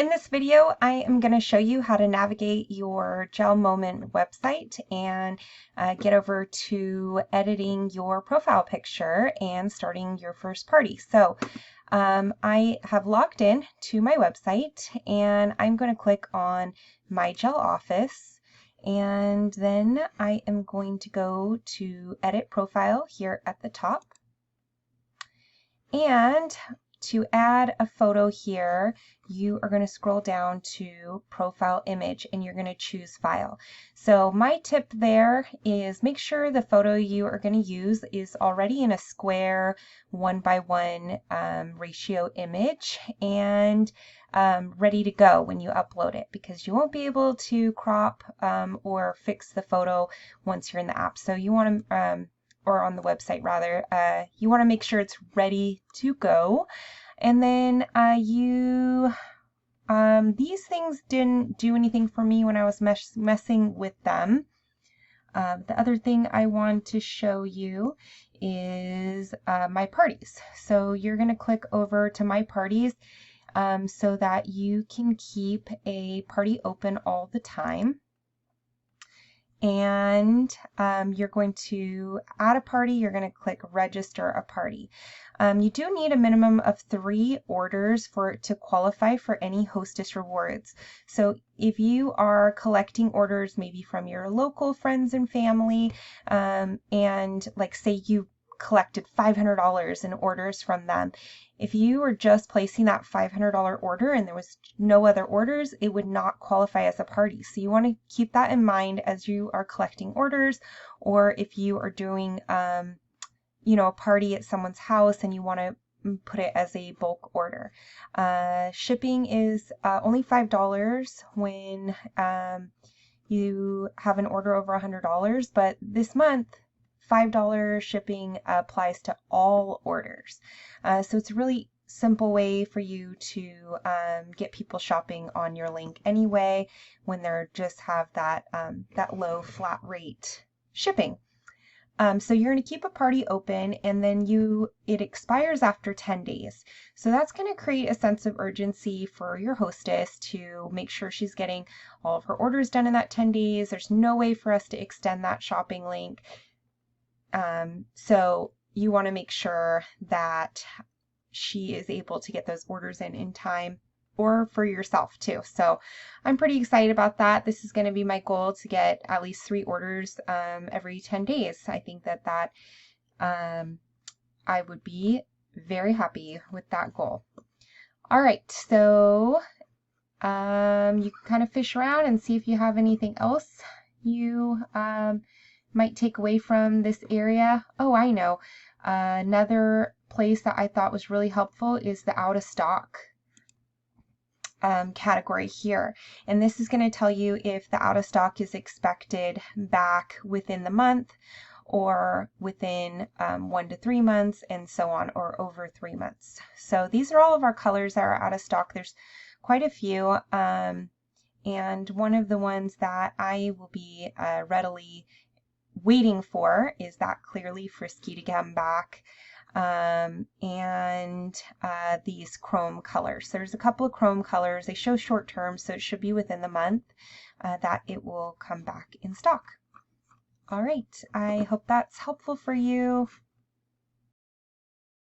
In this video, I am going to show you how to navigate your Gelmoment website and get over to editing your profile picture and starting your first party. So I have logged in to my website and I'm going to click on my Gel Office, and then I am going to go to Edit Profile here at the top. And to add a photo here, you are going to scroll down to Profile Image and you're going to choose File. So my tip there is make sure the photo you are going to use is already in a square 1:1 ratio image and ready to go when you upload it, because you won't be able to crop or fix the photo once you're in the app. So you want to or on the website rather, you want to make sure it's ready to go. And then these things didn't do anything for me when I was messing with them. The other thing I want to show you is my parties. So you're going to click over to my parties so that you can keep a party open all the time. And you're going to add a party. You're going to click register a party. You do need a minimum of 3 orders for it to qualify for any hostess rewards. So if you are collecting orders maybe from your local friends and family, and like say you collected $500 in orders from them, if you were just placing that $500 order and there was no other orders, it would not qualify as a party. So you want to keep that in mind as you are collecting orders, or if you are doing a party at someone's house and you want to put it as a bulk order. Shipping is only $5 when you have an order over $100, but this month $5 shipping applies to all orders. So it's a really simple way for you to get people shopping on your link anyway when they just have that low flat rate shipping. So you're going to keep a party open, and then it expires after 10 days. So that's going to create a sense of urgency for your hostess to make sure she's getting all of her orders done in that 10 days. There's no way for us to extend that shopping link. So you want to make sure that she is able to get those orders in time, or for yourself too. So I'm pretty excited about that. This is going to be my goal, to get at least 3 orders every 10 days. I think that I would be very happy with that goal. All right, so you can kind of fish around and see if you have anything else you might take away from this area. Oh, I know. Another place that I thought was really helpful is the out of stock category here. And this is going to tell you if the out of stock is expected back within the month, or within 1 to 3 months, and so on, or over 3 months. So these are all of our colors that are out of stock. There's quite a few. And one of the ones that I will be readily waiting for is that Clearly Frisky to come back, and these chrome colors. So there's a couple of chrome colors. They show short term, so it should be within the month that it will come back in stock. All right, I hope that's helpful for you.